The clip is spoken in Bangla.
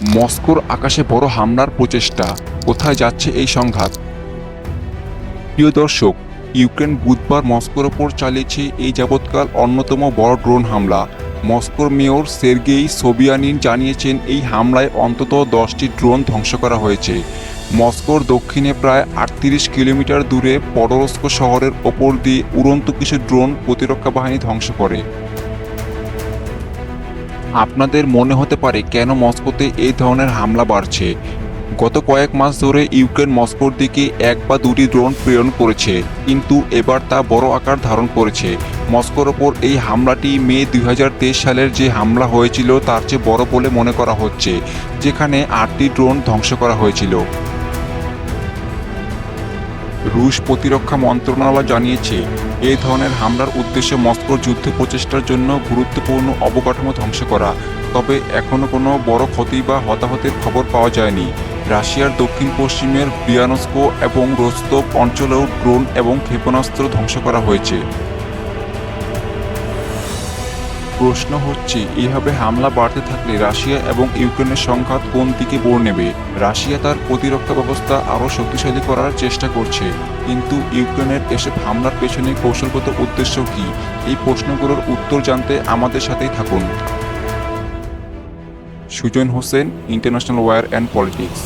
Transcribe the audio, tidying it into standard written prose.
মস্কোর আকাশে বড় হামলার প্রচেষ্টা, কোথায় যাচ্ছে এই সংঘাত? প্রিয় দর্শক, ইউক্রেন বুধবার মস্কোর ওপর চালিয়েছে এই যাবৎকাল অন্যতম বড় ড্রোন হামলা। মস্কোর মেয়র সের্গেই সোবিয়ানিন জানিয়েছেন এই হামলায় অন্তত 10টি ড্রোন ধ্বংস করা হয়েছে। মস্কোর দক্ষিণে প্রায় 38 কিলোমিটার দূরে পডরস্ক শহরের ওপর দিয়ে উড়ন্ত কিছু ড্রোন প্রতিরক্ষা বাহিনী ধ্বংস করে। আপনাদের মনে হতে পারে কেন মস্কোতে এই ধরনের হামলা বাড়ছে। গত কয়েক মাস ধরে ইউক্রেন মস্কোর দিকে এক বা দুটি ড্রোন প্রেরণ করেছে, কিন্তু এবার তা বড় আকার ধারণ করেছে। মস্কোর ওপর এই হামলাটি মে 2023 সালের যে হামলা হয়েছিল তার চেয়ে বড় বলে মনে করা হচ্ছে, যেখানে 8টি ড্রোন ধ্বংস করা হয়েছিল। রুশ প্রতিরক্ষা মন্ত্রণালয় জানিয়েছে এই ধরনের হামলার উদ্দেশ্য মস্কোর যুদ্ধ প্রচেষ্টার জন্য গুরুত্বপূর্ণ অবকাঠামো ধ্বংস করা। তবে এখনও কোনো বড় ক্ষতি বা হতাহতের খবর পাওয়া যায়নি। রাশিয়ার দক্ষিণ পশ্চিমের ব্রিয়ানস্ক এবং রোস্তভ অঞ্চলেও ড্রোন এবং ক্ষেপণাস্ত্র ধ্বংস করা হয়েছে। প্রশ্ন হচ্ছে, এইভাবে হামলা বাড়তে থাকলে রাশিয়া এবং ইউক্রেনের সংঘাত কোন দিকে মোড় নেবে? রাশিয়া তার প্রতিরক্ষা ব্যবস্থা আরও শক্তিশালী করার চেষ্টা করছে, কিন্তু ইউক্রেনের এসব হামলার পেছনে কৌশলগত উদ্দেশ্য কী? এই প্রশ্নগুলোর উত্তর জানতে আমাদের সাথেই থাকুন। Sujan Hossain, international war and politics.